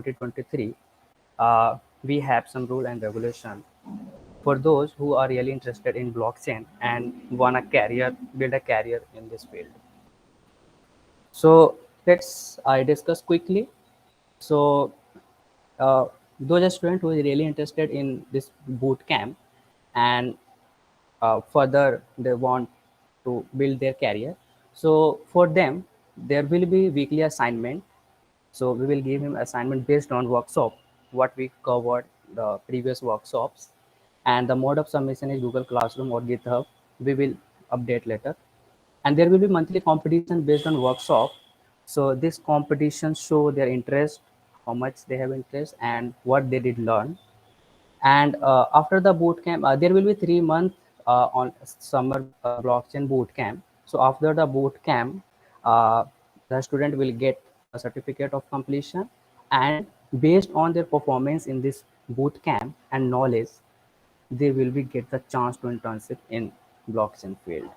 2023, we have some rule and regulation for those who are really interested in blockchain and want to build a career in this field. So let's I discuss quickly. So uh, those students who are really interested in this boot camp and further they want to build their career. So for them, there will be weekly assignment. So we will give him assignment based on workshop, what we covered the previous workshops, and the mode of submission is Google Classroom or GitHub. We will update later, and there will be monthly competition based on workshop. So this competition show their interest, how much they have interest, and what they did learn. And after the boot camp, there will be 3 months on summer blockchain boot camp. So after the boot camp, the student will get a certificate of completion, and based on their performance in this boot camp and knowledge, they will be get the chance to internship in blockchain field.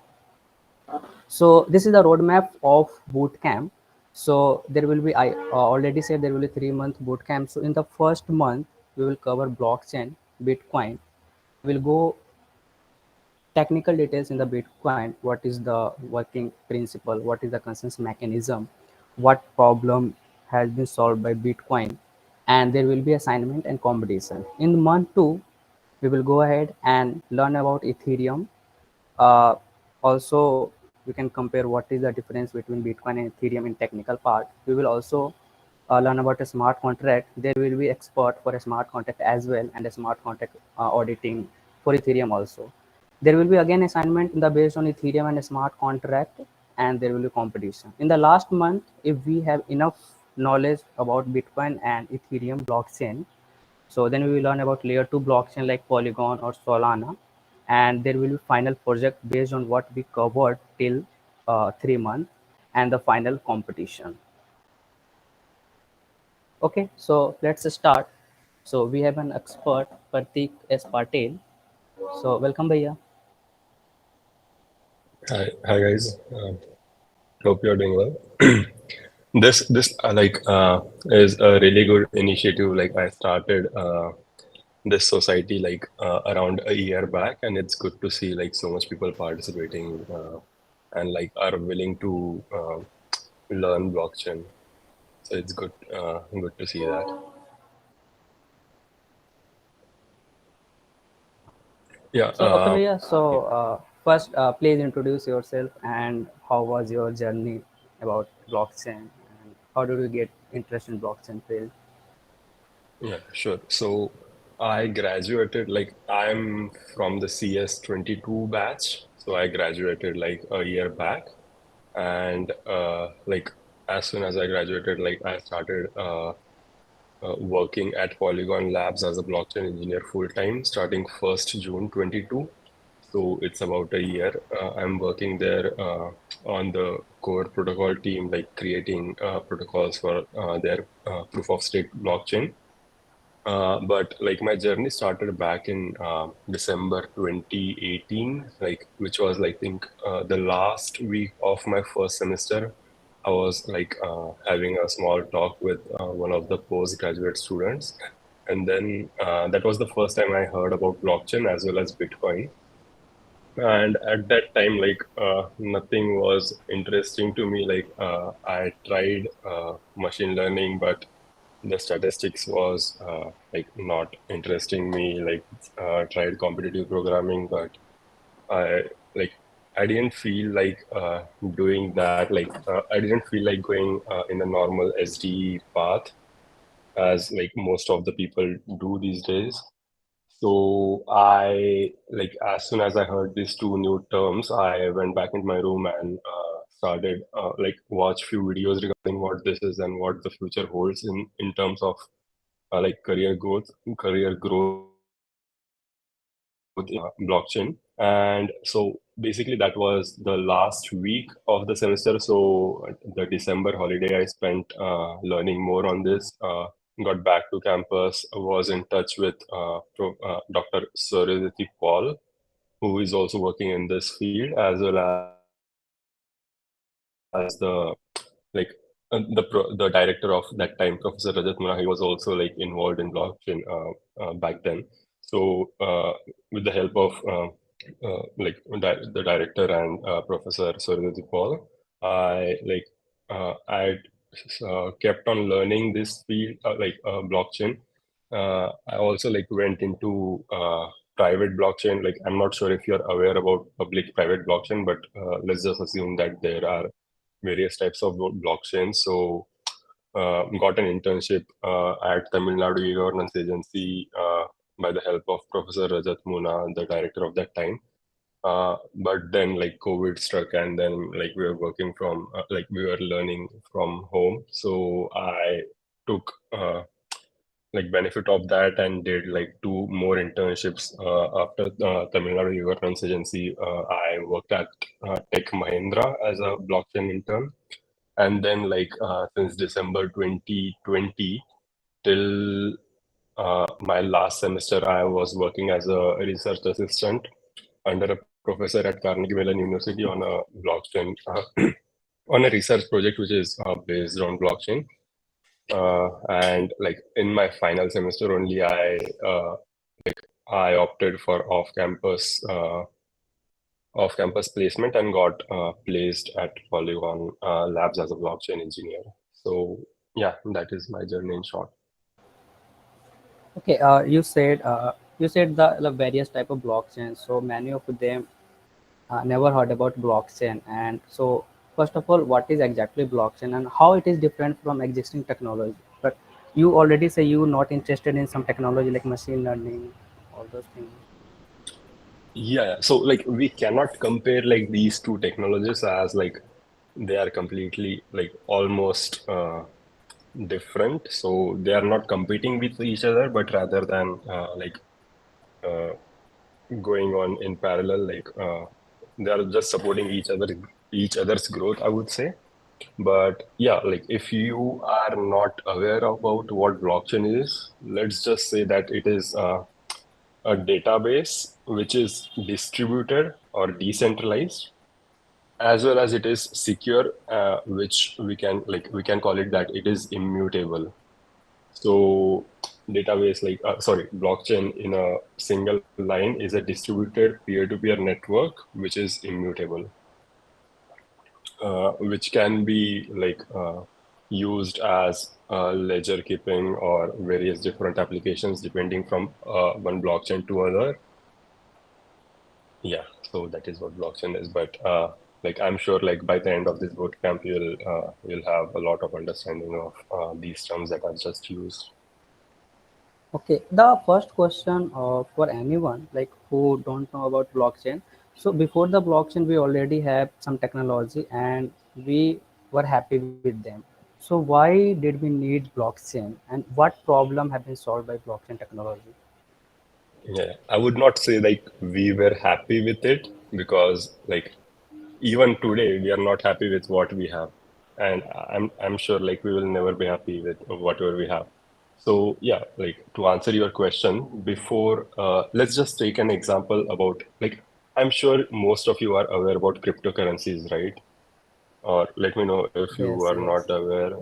So this is the roadmap of boot camp. So there will be, I already said there will be 3 month boot camp. So in the first month, we will cover blockchain, Bitcoin. We'll go technical details in the Bitcoin. What is the working principle? What is the consensus mechanism? What problem has been solved by Bitcoin? And there will be assignment and competition. In month 2, we will go ahead and learn about Ethereum. uh, Also, we can compare what is the difference between Bitcoin and Ethereum in technical part. We will also learn about a smart contract. There will be expert for a smart contract as well, and a smart contract auditing for Ethereum also. There will be again assignment in the based on Ethereum and a smart contract, and there will be competition. In the last month, if we have enough knowledge about Bitcoin and Ethereum blockchain, so then we will learn about layer 2 blockchain like Polygon or Solana, and there will be final project based on what we covered till 3 months, and the final competition. Okay, so let's start. So we have an expert, Pratik S. Patel. So welcome, Bhaiya. Hi guys. Hope you're doing well. This is a really good initiative. Like I started this society around a year back, and it's good to see like so much people participating and like are willing to learn blockchain. So it's good to see that. Yeah. So okay, Bhaiya. So first, please introduce yourself and how was your journey about blockchain, and how did you get interest in blockchain field? Yeah, sure. So I graduated, like I'm from the CS 22 batch. So I graduated like a year back. And like as soon as I graduated, like I started working at Polygon Labs as a blockchain engineer full time starting 1st June 22. So it's about a year. I'm working there on the core protocol team, like creating protocols for their proof of stake blockchain. But like my journey started back in December 2018, like which was like think the last week of my first semester. I was like having a small talk with one of the postgraduate students, and then that was the first time I heard about blockchain as well as Bitcoin. And at that time, like nothing was interesting to me. Like I tried machine learning, but the statistics was like not interesting me. Like tried competitive programming, but I like I didn't feel like doing that. Like I didn't feel like going in a normal SD path as like most of the people do these days. So I like as soon as I heard these two new terms, I went back into my room and started like watch few videos regarding what this is and what the future holds in terms of like career growth blockchain. And so basically that was the last week of the semester. So the December holiday I spent learning more on this. Got back to campus, was in touch with Dr. Suryaditi Paul, who is also working in this field, as well as the like the director of that time, Professor Rajat Muna, he was also like involved in blockchain back then. So with the help of the director and Professor Surajit Paul, I like I kept on learning this field blockchain. I also like went into private blockchain. Like I'm not sure if you're aware about public private blockchain, but let's just assume that there are various types of blockchains. So got an internship at Tamil Nadu e-governance agency by the help of Professor Rajat Muna, the director of that time. But then like COVID struck, and then like we were working from like we were learning from home. So I took like benefit of that and did like two more internships after Tamil Nadu e-governance agency. I worked at Tech Mahindra as a blockchain intern, and then like since December 2020 till my last semester, I was working as a research assistant under a professor at Carnegie Mellon University on a blockchain on a research project which is based on blockchain. And like in my final semester only, I opted for off-campus placement and got placed at Polygon Labs as a blockchain engineer. So yeah, that is my journey in short. Okay, you said the various type of blockchains. So many of them never heard about blockchain. And so first of all, what is exactly blockchain and how it is different from existing technology? But you already say you not interested in some technology like machine learning, all those things. Yeah, so like we cannot compare like these two technologies as like they are completely like almost different. So they are not competing with each other, but rather than uh, going on in parallel, like they are just supporting each other's growth, I would say. But yeah, like if you are not aware about what blockchain is, let's just say that it is a database which is distributed or decentralized, as well as it is secure, which we can call it that it is immutable. So database blockchain in a single line is a distributed peer-to-peer network which is immutable, which can be used as ledger keeping or various different applications depending from one blockchain to another. Yeah, so that is what blockchain is. But like I'm sure, like by the end of this bootcamp, you'll have a lot of understanding of these terms that are just used. Okay, the first question for anyone like who don't know about blockchain. So before the blockchain, we already have some technology and we were happy with them. So why did we need blockchain and what problem have been solved by blockchain technology? Yeah, I would not say like we were happy with it, because like even today we are not happy with what we have, and I'm sure like we will never be happy with whatever we have. So yeah, like to answer your question, before let's just take an example about like I'm sure most of you are aware about cryptocurrencies, right? Or let me know if you Yes, are yes. not aware.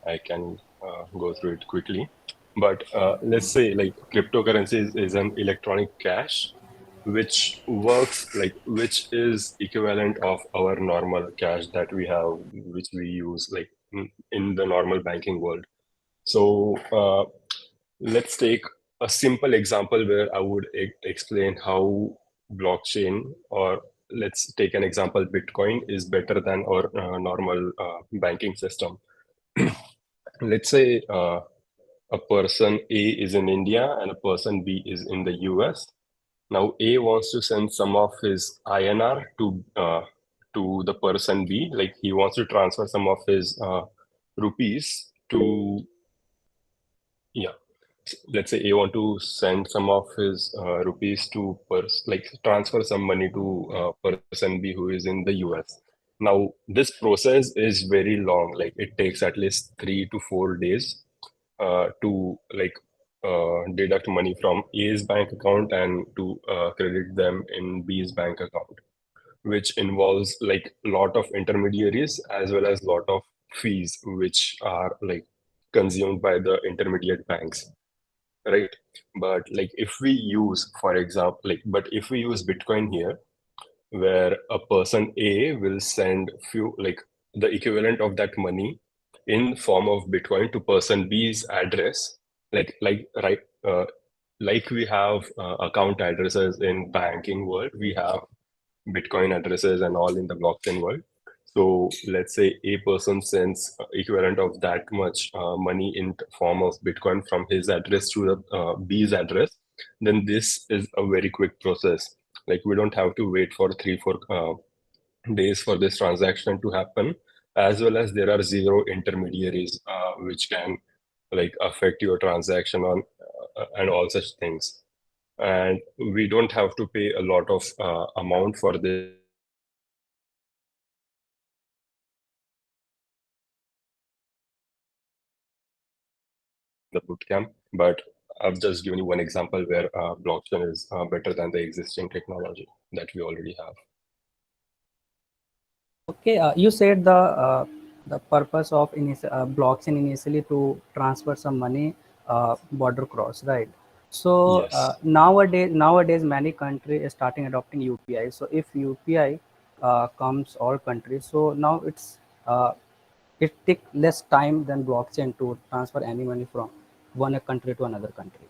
I can go through it quickly. But let's say like cryptocurrencies is an electronic cash which works like which is equivalent of our normal cash that we have, which we use like in the normal banking world. So let's take a simple example where I would explain how blockchain, or let's take an example, Bitcoin is better than our normal banking system. Let's say a person A is in India and a person B is in the US. Now A wants to send some of his INR to the person B, like he wants to transfer some of his rupees to, yeah, let's say you want to send some of his rupees to like transfer some money to person B who is in the US. Now this process is very long, like it takes at least 3 to 4 days to like deduct money from A's bank account and to credit them in B's bank account, which involves like a lot of intermediaries as well as lot of fees which are like consumed by the intermediate banks, right? But like if we use, for example, like but if we use Bitcoin here, where a person A will send few like the equivalent of that money in form of Bitcoin to person B's address, like right, like we have account addresses in banking world, we have Bitcoin addresses and all in the blockchain world. So let's say a person sends equivalent of that much money in form of Bitcoin from his address to the B's address, then this is a very quick process. Like we don't have to wait for 3 4 days for this transaction to happen, as well as there are zero intermediaries which can like affect your transaction on and all such things. And we don't have to pay a lot of amount for this the bootcamp, but I've just given you one example where blockchain is better than the existing technology that we already have. Okay, you said the purpose of blockchain initially to transfer some money border cross, right? So Yes. nowadays many countries are starting adopting UPI. So if UPI comes all countries, so now uh, it take less time than blockchain to transfer any money from one country to another country.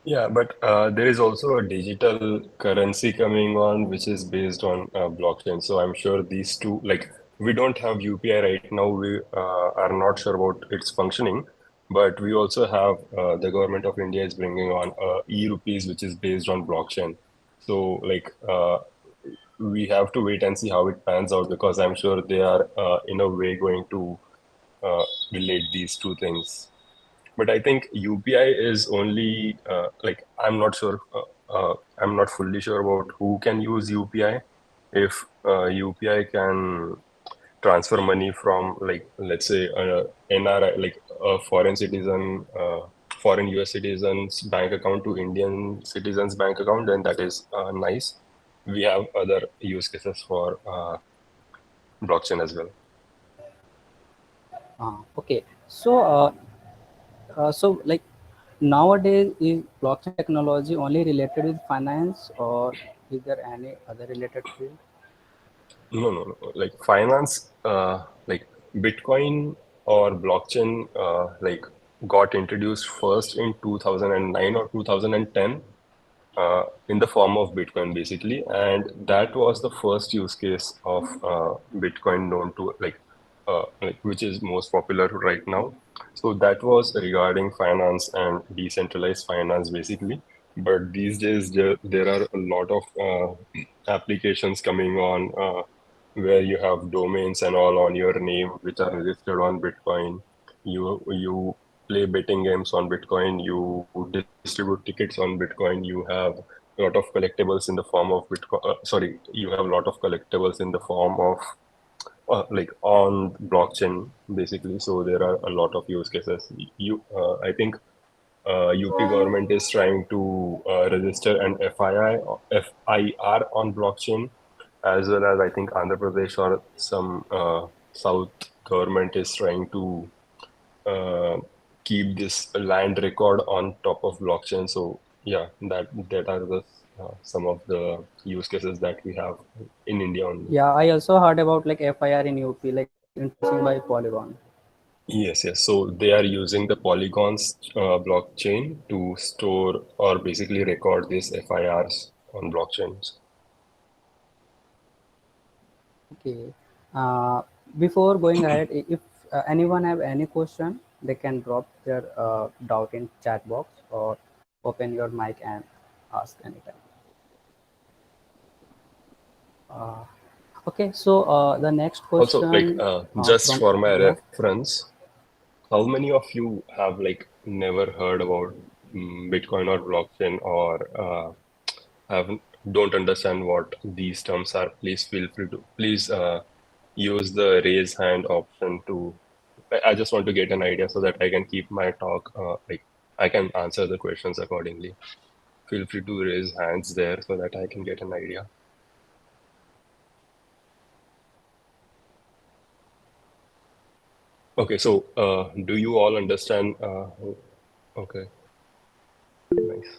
Yeah, but there is also a digital currency coming on, which is based on blockchain. So I'm sure these two, like, we don't have UPI right now. We are not sure about its functioning, but we also have the government of India is bringing on e-rupees, which is based on blockchain. So, like, we have to wait and see how it pans out because I'm sure they are in a way going to uh, relate these two things. But I think UPI is only like I'm not fully sure about who can use UPI. If UPI can transfer money from like let's say NRI like a foreign citizen, foreign US citizens bank account to Indian citizens bank account, then that is nice. We have other use cases for blockchain as well. Okay, so like nowadays is blockchain technology only related with finance or is there any other related field? No, no, no. Like finance, like Bitcoin or blockchain, like got introduced first in 2009 or 2010 in the form of Bitcoin, basically, and that was the first use case of Bitcoin known to like which is most popular right now. So that was regarding finance and decentralized finance, basically. But these days, there are a lot of applications coming on where you have domains and all on your name, which are registered on Bitcoin. You play betting games on Bitcoin. You distribute tickets on Bitcoin. You have a lot of collectibles in the form of Bitcoin. Sorry, you have a lot of collectibles in the form of like on blockchain, basically. So there are a lot of use cases. I think UP government is trying to register an FIR on blockchain, as well as I think Andhra Pradesh or some South government is trying to uh, keep this land record on top of blockchain. So yeah, that are the some of the use cases that we have in India only. Yeah, I also heard about like FIR in UP, like introducing by Polygon. Yes, yes. So they are using the Polygon's blockchain to store or basically record these FIRs on blockchains. Okay. Uh, Before going ahead, if anyone have any question, they can drop their doubt in chat box or open your mic and ask anytime. Uh, okay, so the next Also, like question just from for my yeah. reference, how many of you have like never heard about Bitcoin or blockchain or have don't understand what these terms are? Please feel free to please use the raise hand option to. I just want to get an idea so that I can keep my talk like I can answer the questions accordingly. Feel free to raise hands there so that I can get an idea. Okay, so do you all understand? Okay, nice.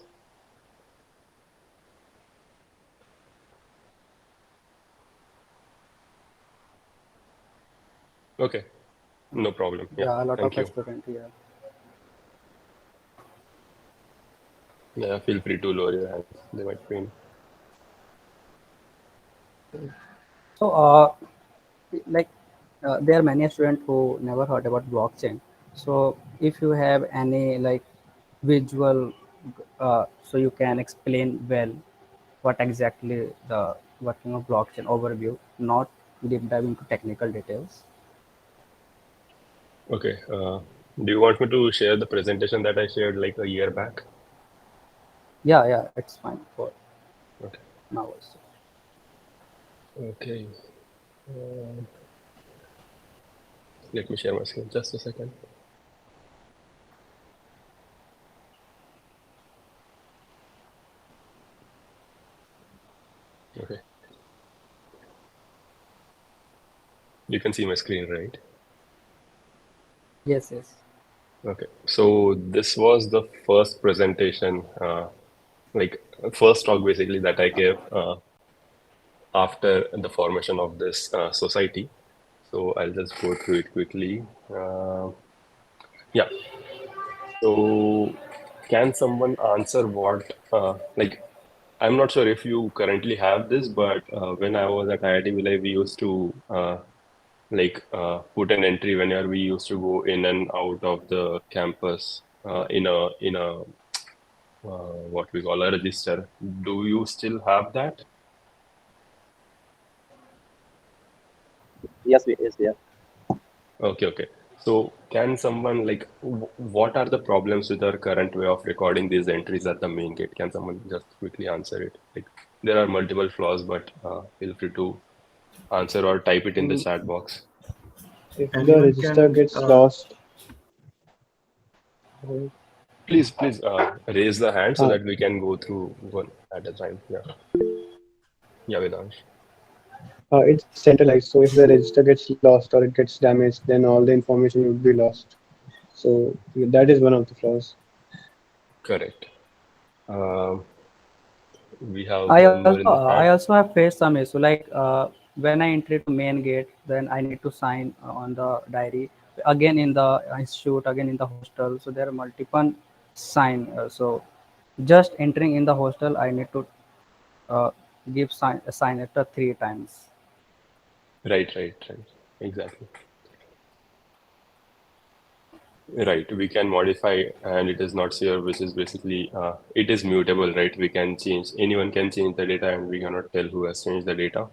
Okay, no problem. Yeah, Yeah, a lot thank of you. student here. Yeah, feel free to lower your hands. They might pain. So, like, there are many students who never heard about blockchain. So, if you have any like visual, so you can explain well what exactly the working of blockchain overview, not deep dive into technical details. Okay, do you want me to share the presentation that I shared like a year back? Yeah, yeah, it's fine for Okay. now also. Okay. Let me share my screen. Just a second. Okay. You can see my screen, right? Yes, yes. Okay. So this was the first presentation, like first talk basically that I gave after the formation of this society. So I'll just go through it quickly. Yeah. So can someone answer what, like, I'm not sure if you currently have this, but when I was at IIT Bhilai, we used to put an entry whenever we used to go in and out of the campus in a what we call a register. Do you still have that? Yes, yeah. Okay, okay. So can someone like what are the problems with our current way of recording these entries at the main gate? Can someone just quickly answer it? Like there are multiple flaws, but feel free to answer or type it in the Mm, chat box. if the Anyone register can, gets lost, uh, Please raise the hand so uh, that we can go through one at a time. Yeah, yeah, Vedansh. it's centralized. So if the register gets lost or it gets damaged, then all the information would be lost. So that is one of the flaws. Correct. Um, we have I one also more in the I chat. also have faced some issue like when I enter to main gate, then I need to sign on the diary again in the institute, again in the hostel. So there are multiple sign. So just entering in the hostel, I need to uh, give sign after 3 times. Right, right, right. Exactly. Right, we can modify and it is not zero, which is basically it is mutable, right? We can change, anyone can change the data and we cannot tell who has changed the data.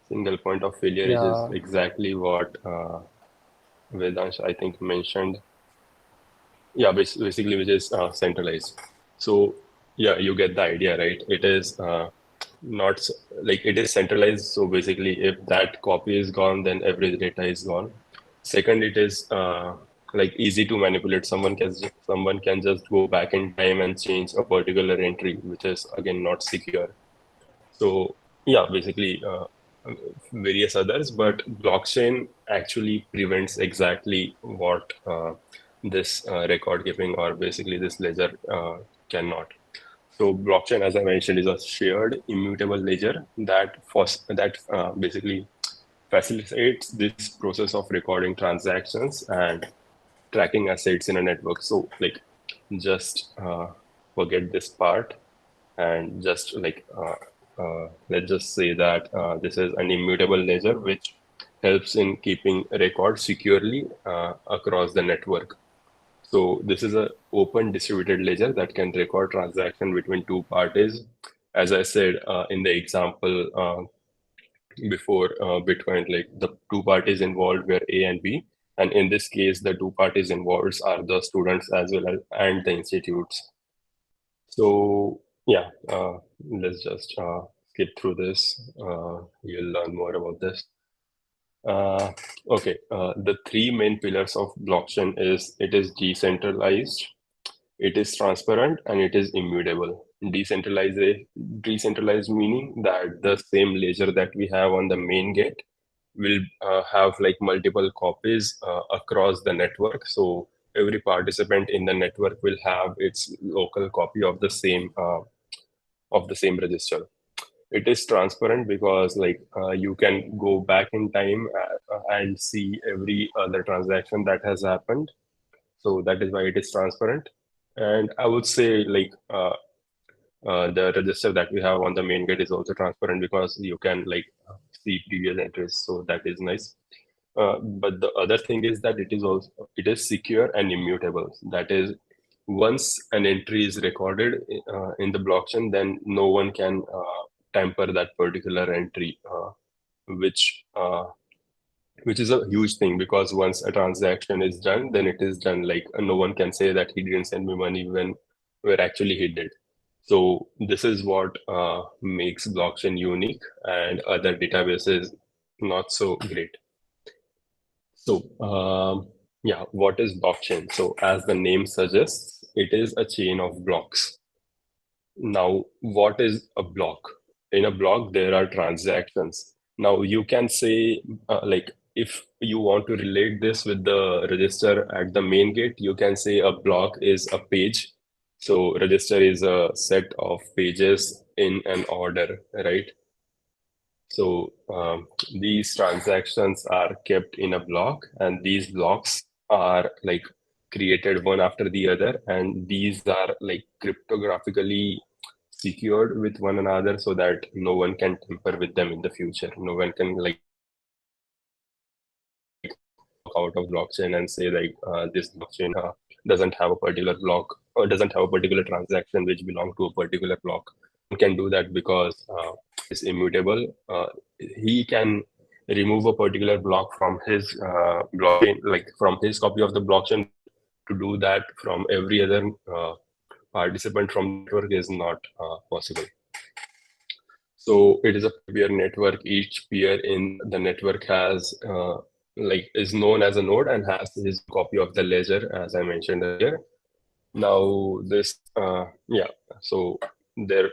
Single point of failure is Yeah, exactly what Vedansh, I think, mentioned. Yeah, basically, which is centralized. So, yeah, you get the idea, right? It is not like it is centralized. So basically, if that copy is gone, then every data is gone. Second, it is like easy to manipulate. Someone can just go back in time and change a particular entry, which is again not secure. So yeah, basically various others, but blockchain actually prevents exactly what this record keeping or basically this ledger cannot. So blockchain, as I mentioned, is a shared immutable ledger that basically facilitates this process of recording transactions and tracking assets in a network. So like just forget this part and just let's just say that this is an immutable ledger which helps in keeping records securely across the network. So this is a open distributed ledger that can record transaction between two parties. As I said in the example before Bitcoin, like the two parties involved were A and B, and in this case, the two parties involved are the students as well as and the institutes. So yeah, let's just skip through this. You'll learn more about this. Uh, okay, the three main pillars of blockchain is it is decentralized, it is transparent, and it is immutable. Decentralized meaning that the same ledger that we have on the main gate will have like multiple copies across the network. So every participant in the network will have its local copy of the same register. It is transparent because like you can go back in time and see every other transaction that has happened. So that is why it is transparent. And I would say like the register that we have on the main gate is also transparent because you can like see previous entries. So that is nice. But the other thing is that it is secure and immutable. That is, once an entry is recorded in the blockchain, then no one can tamper that particular entry, which is a huge thing because once a transaction is done, then it is done. Like no one can say that he didn't send me money when where actually he did. So this is what makes blockchain unique and other databases not so great. So yeah, what is blockchain? So as the name suggests, it is a chain of blocks. Now, what is a block? In a block, there are transactions. Now, you can say, like, if you want to relate this with the register at the main gate, you can say a block is a page. So, register is a set of pages in an order, right? So, these transactions are kept in a block, and these blocks are like created one after the other, and these are like cryptographically secured with one another so that no one can tamper with them in the future. No one can like walk out of blockchain and say like this blockchain doesn't have a particular block or doesn't have a particular transaction which belong to a particular block. No one can do that because it's immutable. He can remove a particular block from his blockchain, like from his copy of the blockchain, but to do that from every other participant from the network is not possible. So it is a peer network. Each peer in the network has like is known as a node and has his copy of the ledger, as I mentioned earlier. Now this yeah, so there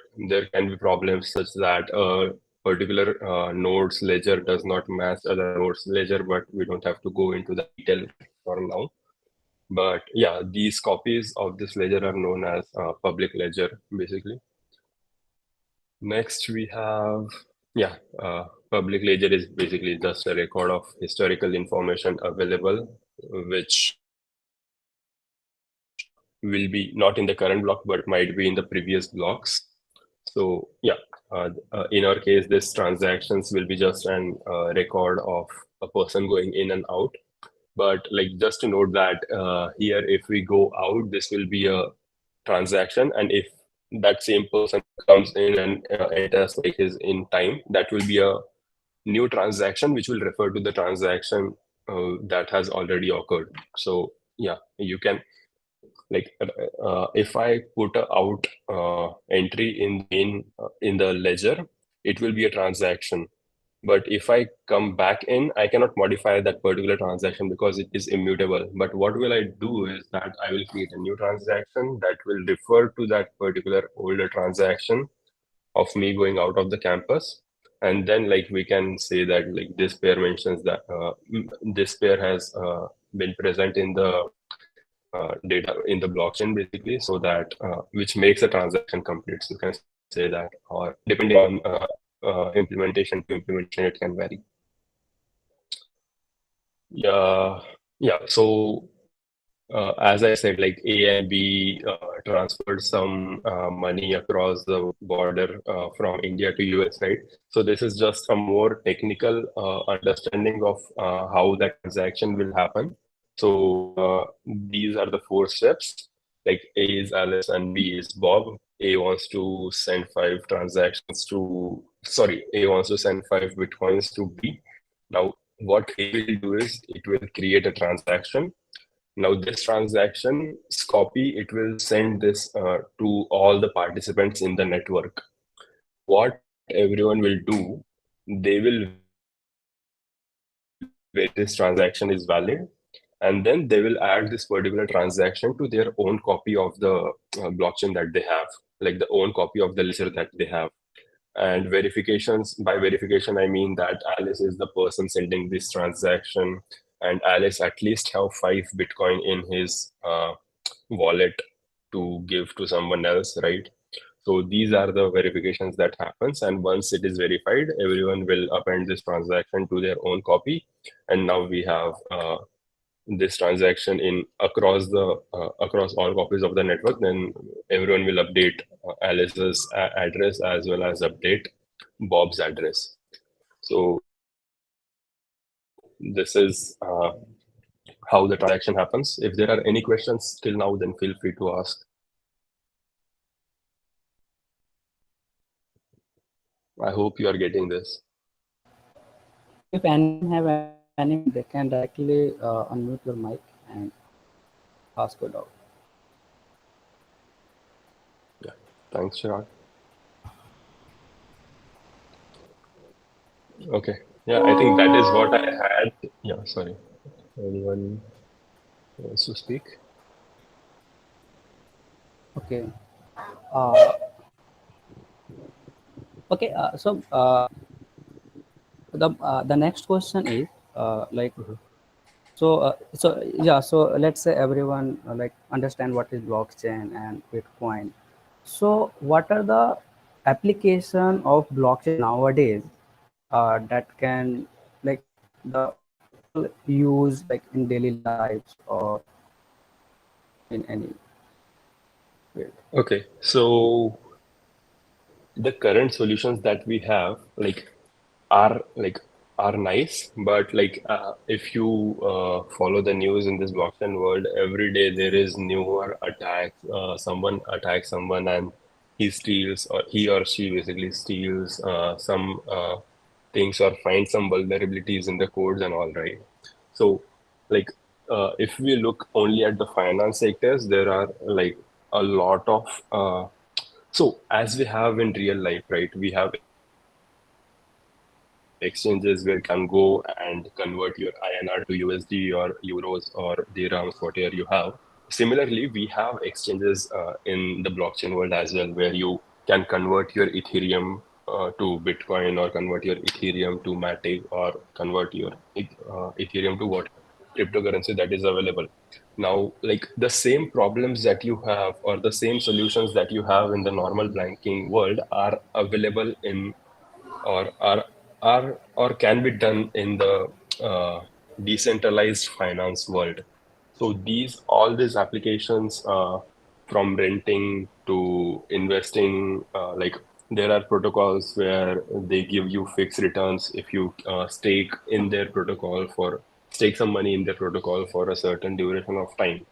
can be problems such that a particular node's ledger does not match other node's ledger, but we don't have to go into the detail for now. But yeah, these copies of this ledger are known as public ledger, basically. Next, we have, yeah, public ledger is basically just a record of historical information available, which will be not in the current block, but might be in the previous blocks. So yeah, in our case, this transactions will be just an record of a person going in and out. But like just to note that here, if we go out, this will be a transaction, and if that same person comes in and enters like his in time, that will be a new transaction which will refer to the transaction that has already occurred. So yeah, you can like if I put a out entry in the ledger, it will be a transaction. But if I come back in, I cannot modify that particular transaction because it is immutable. But what will I do is that I will create a new transaction that will refer to that particular older transaction of me going out of the campus. And then like we can say that like this pair mentions that this pair has been present in the data in the blockchain basically, so that which makes a transaction complete. So you can say that, or depending on implementation to implementation, it can vary. Yeah, yeah. So as I said, like A and B transferred some money across the border from India to US, right? So this is just a more technical understanding of how that transaction will happen. So these are the four steps. Like A is Alice and B is Bob. A wants to send A wants to send 5 Bitcoins to B. Now, what A will do is it will create a transaction. Now, this transaction's copy, it will send this to all the participants in the network. What everyone will do, they will verify this transaction is valid, and then they will add this particular transaction to their own copy of the blockchain that they have, like the own copy of the ledger that they have. And verifications, by verification, I mean that Alice is the person sending this transaction, and Alice at least have 5 Bitcoin in his wallet to give to someone else, right? So these are the verifications that happens, and once it is verified, everyone will append this transaction to their own copy, and now we have this transaction in across all copies of the network. Then everyone will update Alice's address as well as update Bob's address. So this is how the transaction happens. If there are any questions till now, then feel free to ask. I hope you are getting this. If anyone have any question, they can directly unmute your mic and ask your doubt. Yeah, thanks, Chirag. Okay, yeah, I think that is what I had. Yeah, sorry. Anyone wants to speak? Okay. Uh, okay. The next question is like so let's say everyone like understand what is blockchain and Bitcoin. So what are the application of blockchain nowadays that can like the people use like in daily lives or in any field? Okay, so the current solutions that we have like are nice, but if you follow the news in this blockchain world, every day there is newer attacks. Someone attacks someone and he steals, or he or she basically steals some things or finds some vulnerabilities in the codes and all, right? So like if we look only at the finance sectors, there are like a lot of so as we have in real life, right? We have exchanges where you can go and convert your INR to USD or euros or dirhams, whatever you have. Similarly, we have exchanges in the blockchain world as well, where you can convert your Ethereum to Bitcoin, or convert your Ethereum to Matic, or convert your Ethereum to whatever cryptocurrency that is available. Now, like the same problems that you have, or the same solutions that you have in the normal banking world, are available in, or or can be done in the decentralized finance world. So all these applications, from renting to investing, there are protocols where they give you fixed returns if you stake some money in their protocol for a certain duration of time.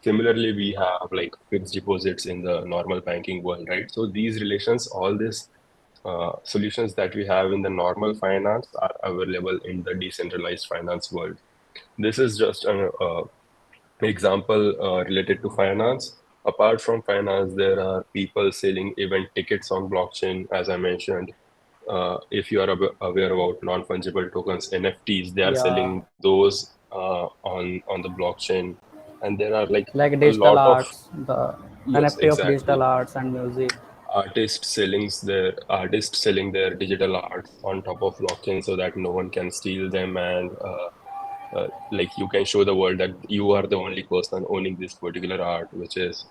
Similarly, we have like fixed deposits in the normal banking world, right? So these relations, all these solutions that we have in the normal finance are available in the decentralized finance world. This is just an example related to finance. Apart from finance, there are people selling event tickets on blockchain, as I mentioned. If you are aware about non-fungible tokens, NFTs, they are Yeah, selling those on the blockchain, and there are like like a digital lot of, arts, the yes, NFT of exactly, digital arts and music. artists selling their digital arts on top of blockchain so that no one can steal them, and like you can show the world that you are the only person owning this particular art, which is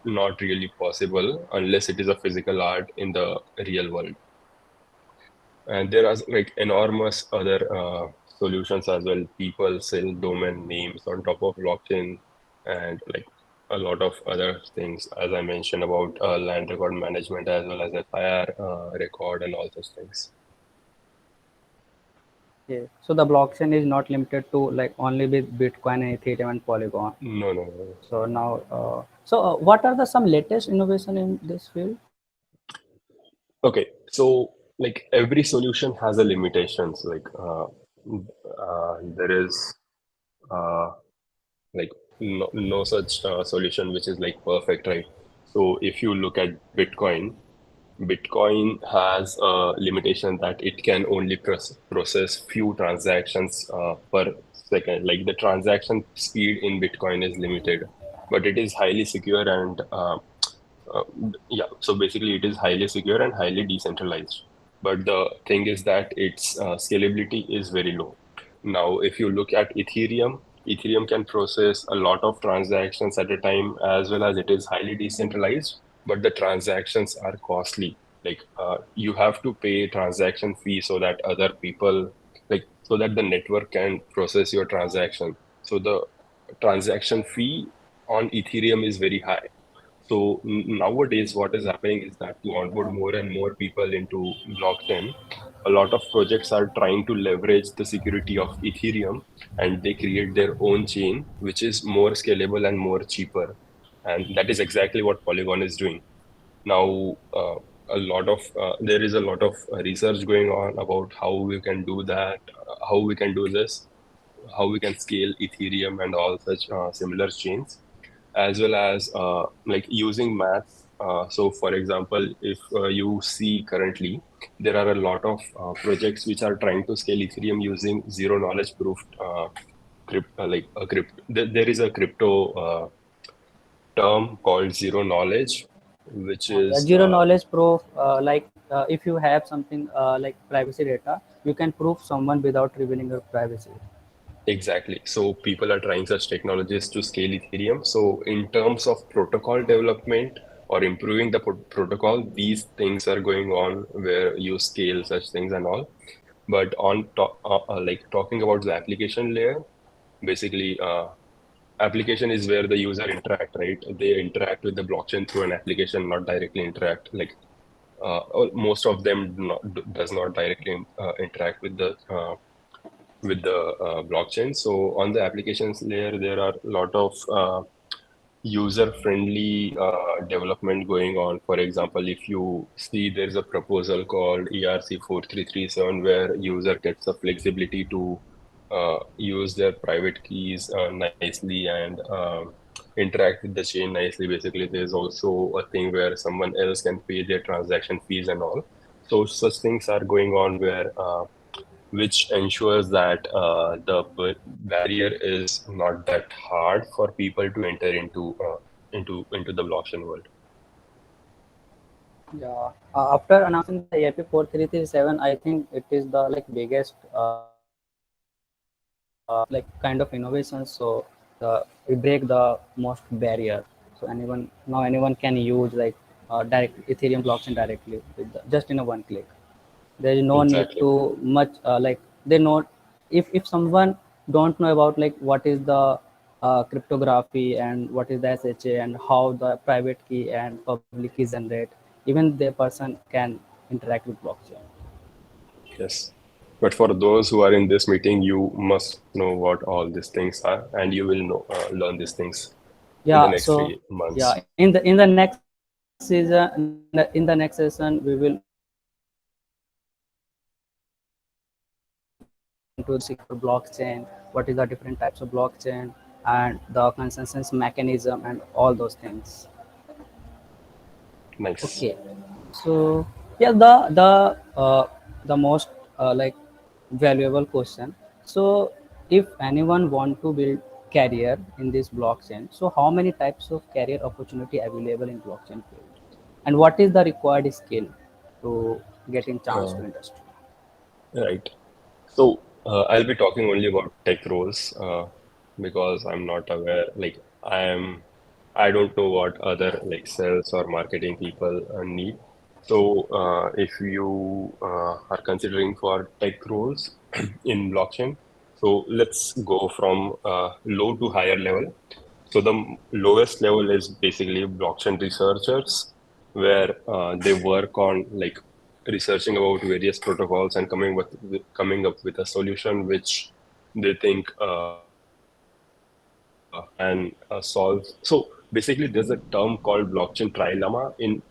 not really possible unless it is a physical art in the real world. And there are like enormous other solutions as well. People sell domain names on top of blockchain, and like a lot of other things, as I mentioned about land record management as well as FIR record and all those things. Okay. So the blockchain is not limited to like only with Bitcoin and Ethereum and Polygon. No, no, no. So now, what are the some latest innovation in this field? Okay, so like every solution has a limitations. There is uh, like no such solution which is like perfect, right? So if you look at Bitcoin has a limitation that it can only process few transactions per second. Like the transaction speed in Bitcoin is limited, but it is highly secure and uh, yeah. So basically, it is highly secure and highly decentralized. but the thing is that its scalability is very low. Now, if you look at Ethereum, Ethereum can process a lot of transactions at a time, as well as it is highly decentralized, but the transactions are costly. Like you have to pay transaction fee so that other people, like so that the network can process your transaction. So the transaction fee on Ethereum is very high. So nowadays, what is happening is that to onboard more and more people into blockchain, a lot of projects are trying to leverage the security of Ethereum, and they create their own chain, which is more scalable and more cheaper. And that is exactly what Polygon is doing. Now, there is a lot of research going on about how we can do that, how we can do this, how we can scale Ethereum and all such similar chains, as well as like using maths. So, for example, if you see currently, there are a lot of projects which are trying to scale Ethereum using zero knowledge proof. Like a crypto, there is a crypto term called zero knowledge, which Yeah, is zero knowledge proof, if you have something like privacy data, you can prove someone without revealing your privacy. exactly. So people are trying such technologies to scale Ethereum. So in terms of protocol development or improving the protocol, these things are going on where you scale such things and all. But like talking about the application layer, basically, application is where the user interact, right? They interact with the blockchain through an application, not directly interact. Like or most of them does not directly interact with the blockchain. So on the applications layer, there are a lot of user-friendly development going on. For example, if you see there's a proposal called ERC 4337 where user gets the flexibility to use their private keys nicely and interact with the chain nicely. Basically, there's also a thing where someone else can pay their transaction fees and all. So such things are going on where which ensures that the barrier is not that hard for people to enter into the blockchain world. Yeah. After announcing the AIP 4337, I think it is the like biggest like kind of innovation. So we break the most barrier. So anyone can use like direct Ethereum blockchain directly with just in a one click. There is no need Exactly. to much like they know if someone don't know about like what is the cryptography and what is the SHA and how the private key and public key generate, even the person can interact with blockchain. Yes. But for those who are in this meeting, you must know what all these things are, and you will know learn these things in the Yeah, next so three months. yeah, in the next season, in the next session, we will go into the secure blockchain, what is the different types of blockchain, and the consensus mechanism, and all those things. Nice. Okay, so yeah, the most like valuable question. So if anyone want to build career in this blockchain, so how many types of career opportunity available in blockchain field, and what is the required skill to getting chance Uh, to industry? right. So I'll be talking only about tech roles because I'm not aware. Like I don't know what other like sales or marketing people need. So if you are considering for tech roles in blockchain, so let's go from low to higher level. So the lowest level is basically blockchain researchers, where they work on like researching about various protocols and coming up with a solution which they think can solve. So basically, there's a term called blockchain trilemma in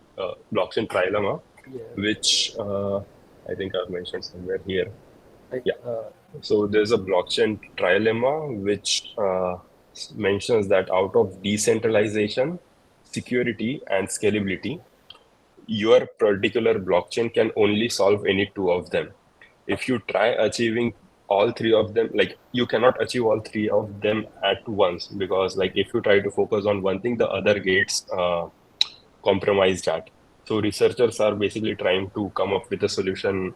blockchain trilemma, Yeah, which I think I've mentioned somewhere here. like Yeah. So there's a blockchain trilemma which mentions that out of decentralization, security, and scalability, your particular blockchain can only solve any two of them. If you try achieving all three of them, like you cannot achieve all three of them at once, because like if you try to focus on one thing, the other gets compromised at. So researchers are basically trying to come up with a solution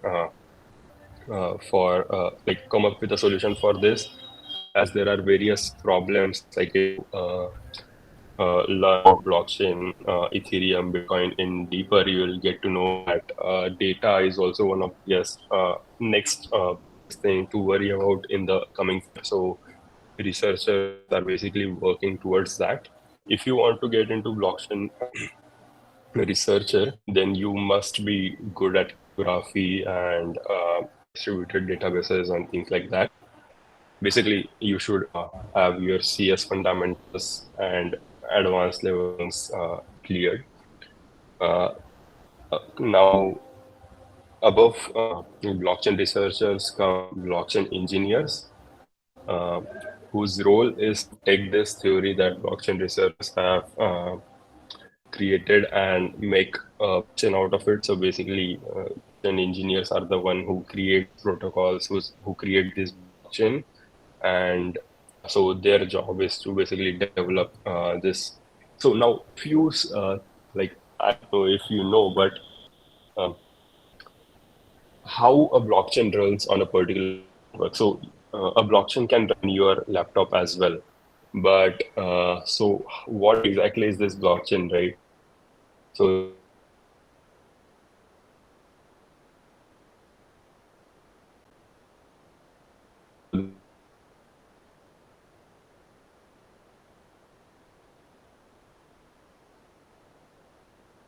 come up with a solution for this, as there are various problems. Like if you learn about blockchain, Ethereum, Bitcoin in deeper, you will get to know that data is also one of the next biggest thing to worry about in the coming future. So researchers are basically working towards that. If you want to get into blockchain researcher, then you must be good at cryptography and distributed databases and things like that. Basically, you should have your CS fundamentals and advanced level ones cleared. Uh, Now, above blockchain researchers come blockchain engineers, uh, whose role is to take this theory that blockchain researchers have created and make a blockchain out of it. So basically, blockchain engineers are the one who create protocols, who create this blockchain, and so their job is to basically develop this. So now, few like I don't know if you know, but um, how a blockchain runs on a particular network. So a blockchain can run your laptop as well. But so what exactly is this blockchain, right? So this blockchain basically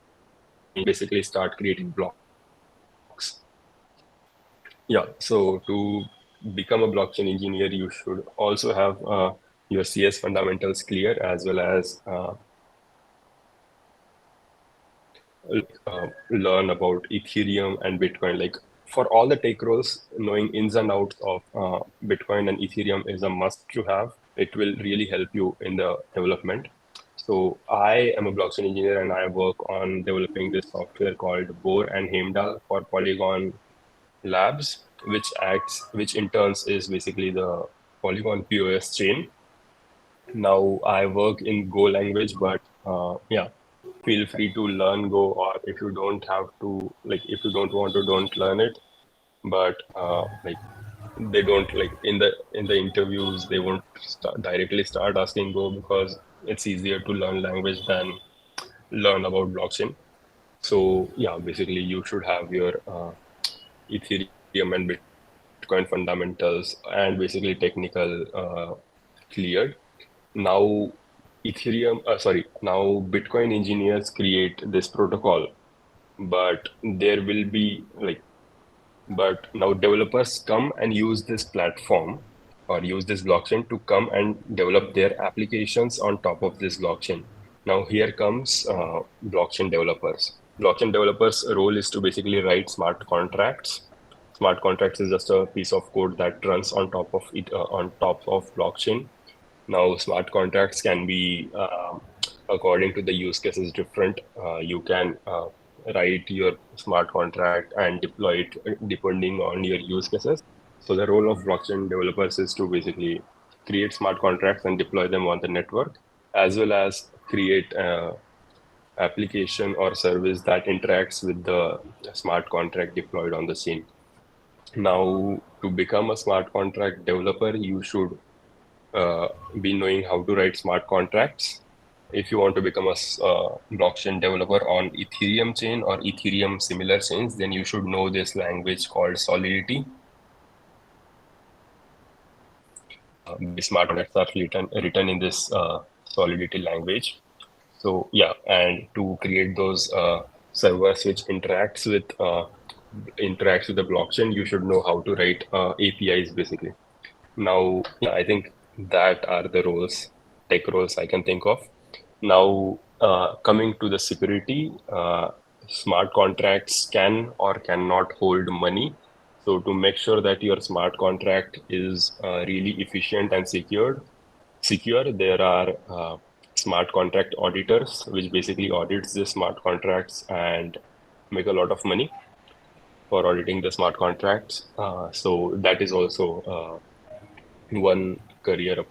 so this blockchain basically start creating blocks. Yeah, so to become a blockchain engineer, you should also have your CS fundamentals clear, as well as learn about Ethereum and Bitcoin. Like for all the tech roles, knowing ins and outs of Bitcoin and Ethereum is a must to have. It will really help you in the development. So I am a blockchain engineer and I work on developing this software called Bohr and Heimdall for Polygon Labs, which in turns is basically the Polygon POS chain. Now I work in Go language, but yeah, feel free to learn Go, or if you don't have to, like, if you don't want to, don't learn it. But like, they don't like in the interviews, they won't directly start asking Go because it's easier to learn language than learn about blockchain. So yeah, basically you should have your Ethereum and Bitcoin fundamentals and basically technical cleared. Now now Bitcoin engineers create this protocol, but there will be like, but now developers come and use this platform or use this blockchain to come and develop their applications on top of this blockchain. Now here comes blockchain developers. Blockchain developers' role is to basically write smart contracts. Smart contracts is just a piece of code that runs on top of it, on top of blockchain. Now, smart contracts can be, according to the use cases, different. You can write your smart contract and deploy it depending on your use cases. So the role of blockchain developers is to basically create smart contracts and deploy them on the network, as well as create application or service that interacts with the smart contract deployed on the chain. Now, to become a smart contract developer, you should uh, be knowing how to write smart contracts. If you want to become a blockchain developer on Ethereum chain or Ethereum similar chains, then you should know this language called Solidity. The smart contracts are written in this Solidity language. So yeah, and to create those servers which interacts with the blockchain, you should know how to write APIs basically. Now, yeah, I think that are the roles, tech roles I can think of. Now, coming to the security, smart contracts can or cannot hold money. So to make sure that your smart contract is really efficient and secure, there are smart contract auditors, which basically audits the smart contracts and make a lot of money for auditing the smart contracts. So that is also one career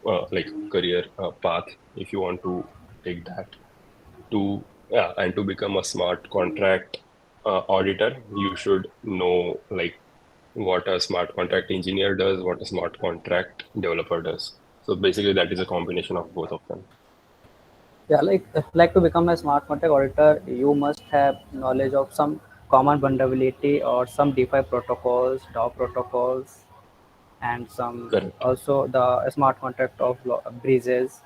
path if you want to take that. To yeah, and to become a smart contract auditor, you should know like what a smart contract engineer does, what a smart contract developer does. So basically, that is a combination of both of them. Yeah, like to become a smart contract auditor, you must have knowledge of some common vulnerability or some DeFi protocols, DAO protocols, and some Correct. also the smart contract of breezes.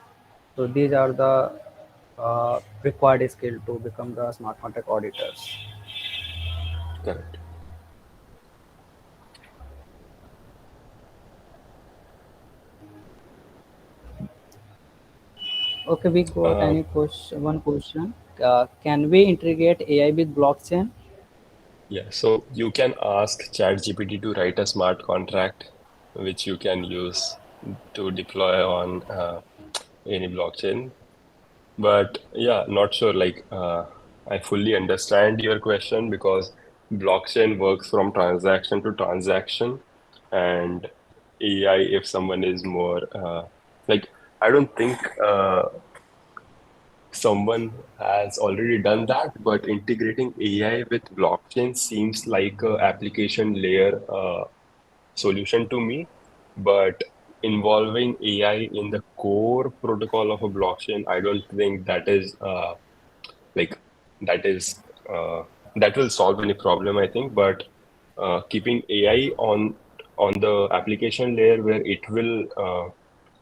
So these are the required skill to become the smart contract auditors. Correct. Okay, we got Uh, any question? One question. Can we integrate AI with blockchain? yeah, so you can ask ChatGPT to write a smart contract, which you can use to deploy on any blockchain. But yeah, not sure. Like, I fully understand your question because blockchain works from transaction to transaction, and AI, if someone is more like, I don't think someone has already done that, but integrating AI with blockchain seems like a application layer solution to me. But involving AI in the core protocol of a blockchain, I don't think that is like that is that will solve any problem, I think. But keeping AI on the application layer where it will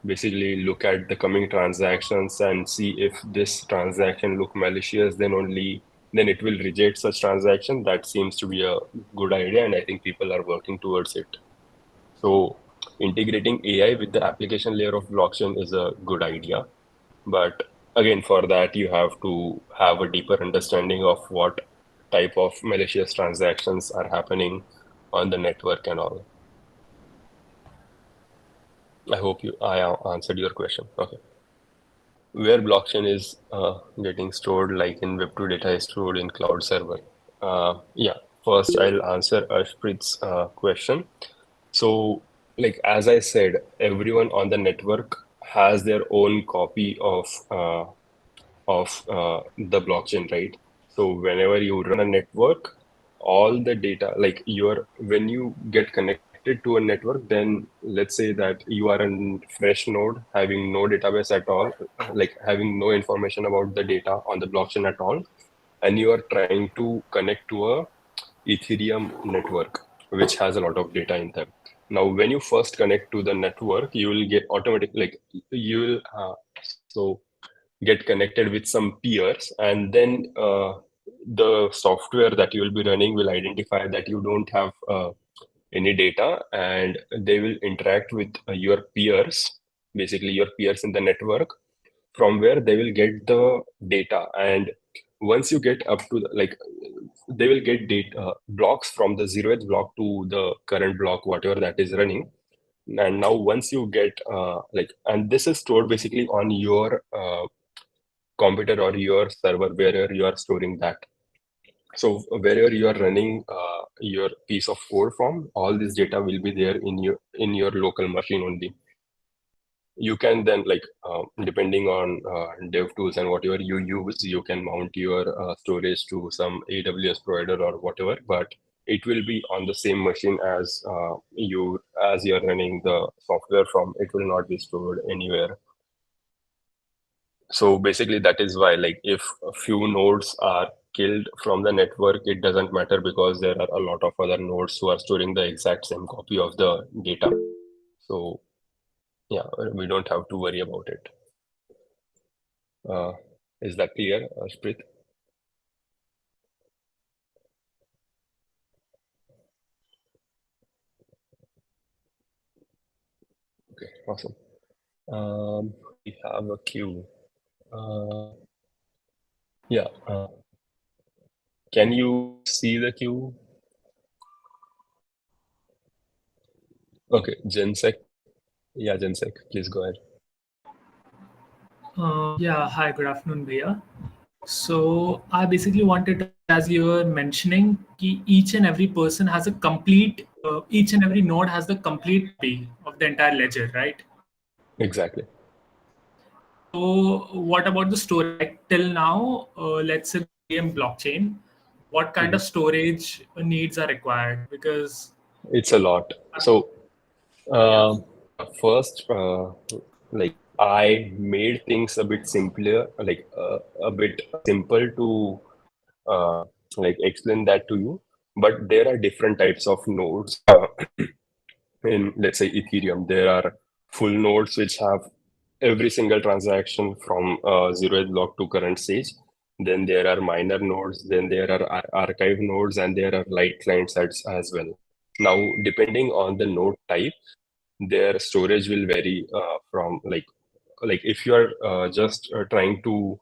basically look at the coming transactions and see if this transaction look malicious, then it will reject such transaction. That seems to be a good idea, and I think people are working towards it. So integrating AI with the application layer of blockchain is a good idea. But again, for that, you have to have a deeper understanding of what type of malicious transactions are happening on the network and all. I hope I answered your question. Okay. Where blockchain is getting stored, like in Web2 data is stored in cloud server. Yeah, first I'll answer Ashprit's question. So, like as I said, everyone on the network has their own copy of the blockchain, right? So whenever you run a network, all the data, like when you get connected to a network, then let's say that you are a fresh node having no database at all, like having no information about the data on the blockchain at all, and you are trying to connect to a Ethereum network, which has a lot of data in them. Now, when you first connect to the network, you will get automatic, like you will so get connected with some peers, and then the software that you will be running will identify that you don't have any data, and they will interact with your peers, basically your peers in the network, from where they will get the data. And once you get up to like they will get data blocks from the 0th block to the current block, whatever that is running. And now once you get and this is stored basically on your computer or your server wherever you are storing that. So wherever you are running your piece of code from, all this data will be there in your local machine only. You can then depending on dev tools and whatever you use, you can mount your storage to some AWS provider or whatever, but it will be on the same machine as you're running the software from. It will not be stored anywhere. So basically, that is why, like, if a few nodes are killed from the network, it doesn't matter because there are a lot of other nodes who are storing the exact same copy of the data. So yeah, we don't have to worry about it. Uh, is that clear, Sprit? Okay, awesome. We have a queue. Yeah, can you see the queue? Okay, Gensec. Yeah, Gensec, please go ahead. Yeah, hi, good afternoon, Bhaiya. So I basically wanted, as you were mentioning, each and every person has a complete, each and every node has the complete copy of the entire ledger, right? Exactly. So what about the storage? Like till now, let's say the Ethereum blockchain, what kind of storage needs are required? Because It's a lot. So yeah, first, like I made things a bit simpler, like a bit simple to like explain that to you. But there are different types of nodes. In, let's say, Ethereum, there are full nodes which have every single transaction from 0th block to current stage. Then there are minor nodes, then there are archive nodes, and there are light clients as well. Now, depending on the node type, their storage will vary from like if you are just trying to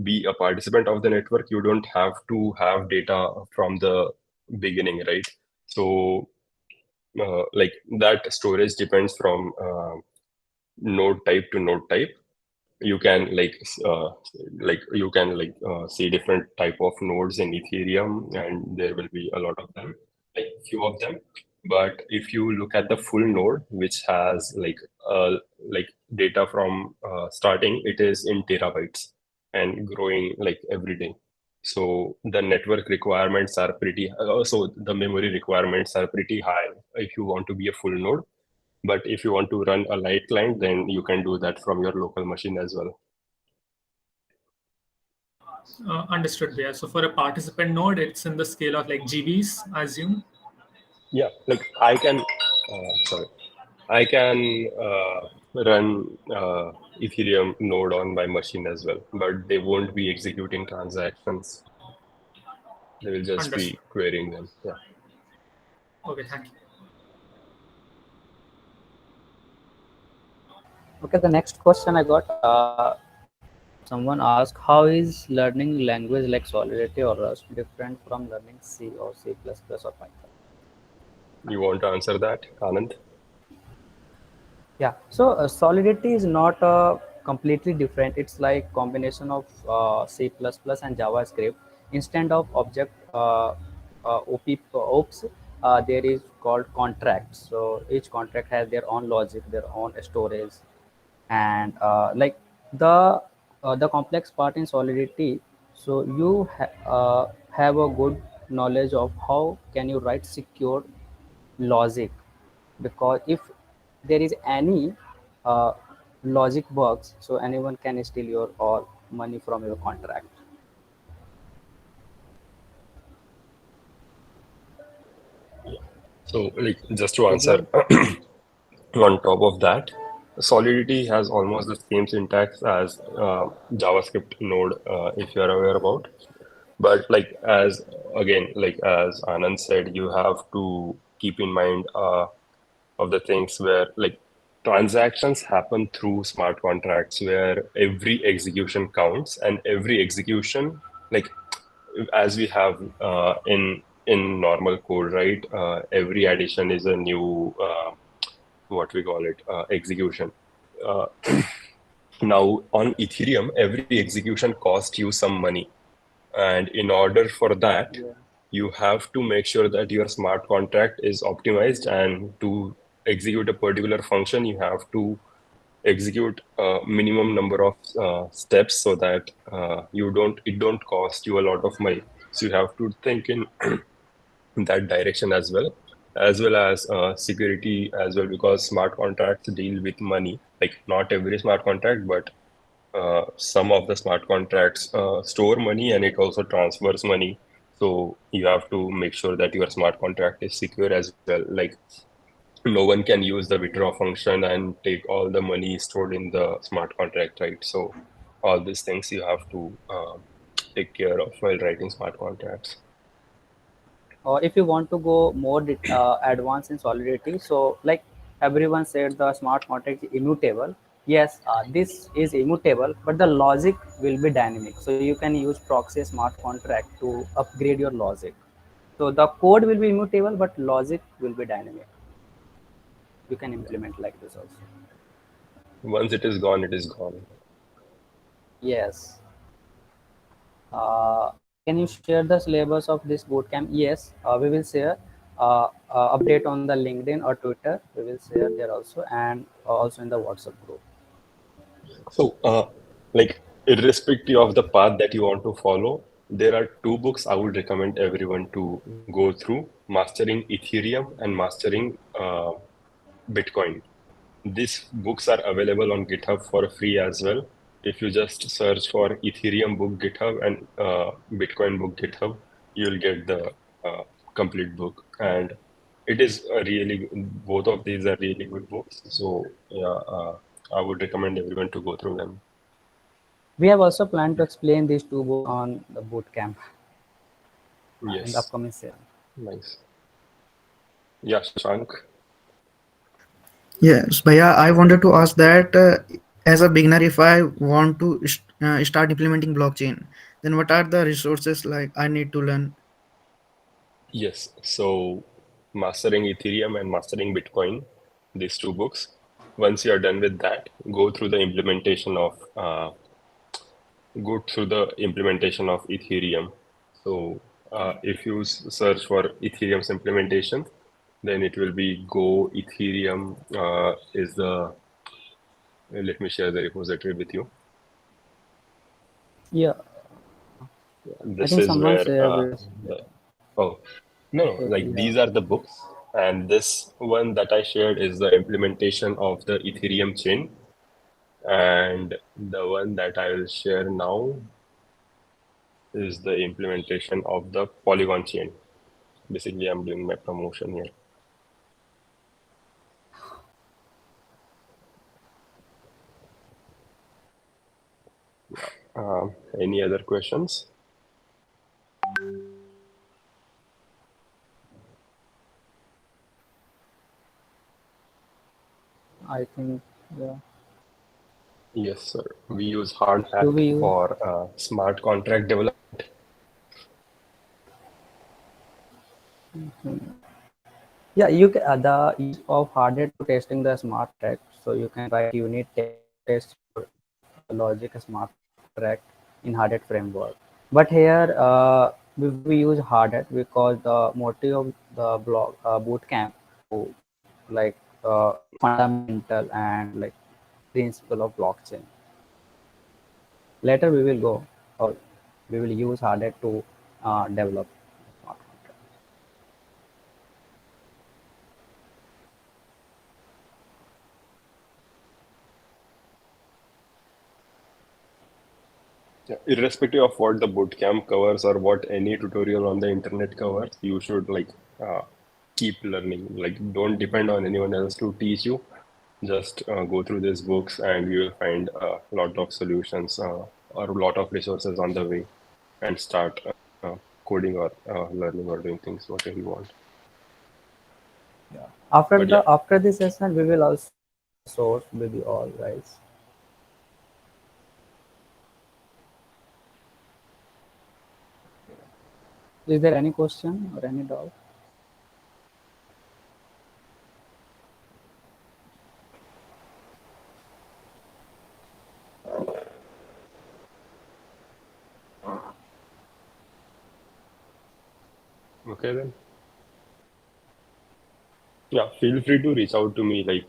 be a participant of the network, you don't have to have data from the beginning, right? So like that storage depends from node type to node type. You can you can see different type of nodes in Ethereum, and there will be a lot of them, like few of them. But if you look at the full node, which has like data from starting, it is in terabytes and growing like every day. So the network requirements are pretty so the memory requirements are pretty high if you want to be a full node. But if you want to run a light client, then you can do that from your local machine as well. understood there. So for a participant node, it's in the scale of like GBs, I assume. Yeah, like I can, sorry, I can run Ethereum node on my machine as well, but they won't be executing transactions. They will just Understood. be querying them. Yeah. Okay, thank you. Okay, the next question I got, someone asked, how is learning language like Solidity or Rust different from learning C or C++ or Python? You want to answer that, Anand? Yeah, so Solidity is not completely different. It's like combination of C++ and JavaScript. Instead of object ops, there is called contracts. So each contract has their own logic, their own storage, and like the complex part in Solidity. So you have a good knowledge of how can you write secure logic, because if there is any uh, logic bugs, so anyone can steal your all money from your contract. So, like, just to answer Example. on top of that, Solidity has almost the same syntax as JavaScript node, if you are aware about. But like as again, like as Anand said, you have to keep in mind of the things where like transactions happen through smart contracts where every execution counts, and every execution, like as we have in normal code, right? Every addition is a new what we call it execution. Uh, Now on Ethereum, every execution costs you some money, and in order for that, Yeah. you have to make sure that your smart contract is optimized, and to execute a particular function, you have to execute a minimum number of steps so that it don't cost you a lot of money. So you have to think in that direction as well as security as well, because smart contracts deal with money. Like not every smart contract, but some of the smart contracts store money and it also transfers money. So you have to make sure that your smart contract is secure as well. Like no one can use the withdraw function and take all the money stored in the smart contract, right? So all these things you have to take care of while writing smart contracts. Or if you want to go more advanced in Solidity, so like everyone said the smart contract is immutable. Yes, this is immutable, but the logic will be dynamic, so you can use proxy smart contract to upgrade your logic. So the code will be immutable, but logic will be dynamic. You can implement like this also. Once it is gone, it is gone. Yes. Can you share the syllabus of this bootcamp? Yes, we will share update on the LinkedIn or Twitter. We will share there also, and also in the WhatsApp group. So like irrespective of the path that you want to follow, there are two books I would recommend everyone to go through: Mastering Ethereum and Mastering Bitcoin. These books are available on GitHub for free as well. If you just search for Ethereum book GitHub and Bitcoin book GitHub, you'll get the complete book. And it is a really, both of these are really good books. So yeah, I would recommend everyone to go through them. We have also planned to explain these two books on the boot camp in the Yes, upcoming session. nice. Yeah, Shashank. Yes, Bhaiya, I wanted to ask that as a beginner, if I want to start implementing blockchain, then what are the resources like I need to learn? Yes, so Mastering Ethereum and Mastering Bitcoin, these two books. Once you are done with that, go through the implementation of Ethereum. So if you search for Ethereum's implementation, then it will be Go Ethereum is the. Let me share the repository with you. Yeah, I This think is someone where shared with us. oh no, Okay, okay, like yeah. these are the books, and this one that I shared is the implementation of the Ethereum chain, and the one that I will share now is the implementation of the Polygon chain. Basically, I'm doing my promotion here. Any other questions? I think, yeah. Yes, sir. We use hard Do hat we use? for smart contract development. Yeah, you can, the use of hardware to testing the smart contract. So you can write unit test to test your logic smart contract in hardware framework. But here we use hardware because the motive of the block bootcamp to like fundamental and like principle of blockchain. Later we will go or we will use hardware to develop smart contract. Yeah, irrespective of what the bootcamp covers or what any tutorial on the internet covers, you should like uh, keep learning. Like, don't depend on anyone else to teach you. Just go through these books, and you will find a lot of solutions or a lot of resources on the way, and start coding or learning or doing things whatever you want. But yeah, After this session, we will also source with you all guys. Is there any question or any doubt? okay then. Yeah, feel free to reach out to me. Like,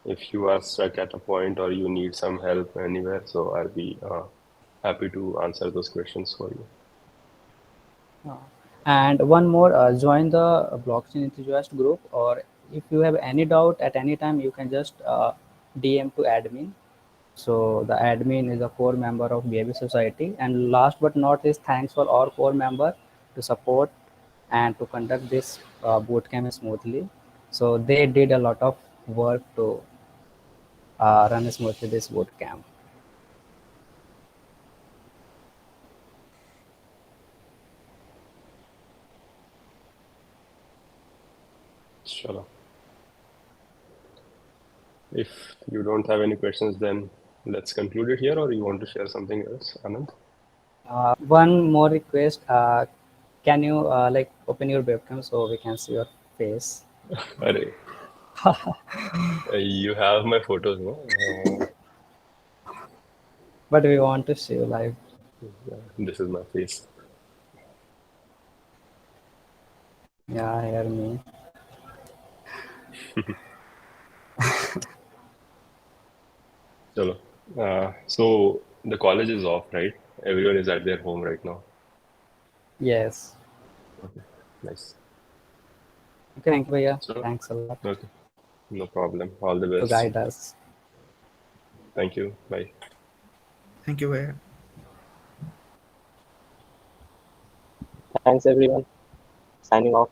if you are stuck at a point or you need some help anywhere, so I'll be happy to answer those questions for you. Uh, and one more, join the blockchain enthusiast group, or if you have any doubt at any time, you can just DM to admin. So the admin is a core member of BAB Society. And last but not least, thanks for our core member to support and to conduct this bootcamp smoothly. So they did a lot of work to run smoothly this bootcamp. Sure. If you don't have any questions, then let's conclude it here, or you want to share something else, Anand? One more request. Can you like open your webcam so we can see your face? Arey, you have my photos, no? But we want to see you live. Yeah, this is my face. Yeah, hear me. Chalo. So the college is off, right? Everyone is at their home right now. Yes. Okay, nice. Okay, thank you, Bhaiya. So, Thanks a lot okay, no problem. All the to best. guide us. Thank you. Bye. Thank you, Bhaiya. Thanks everyone. Signing off.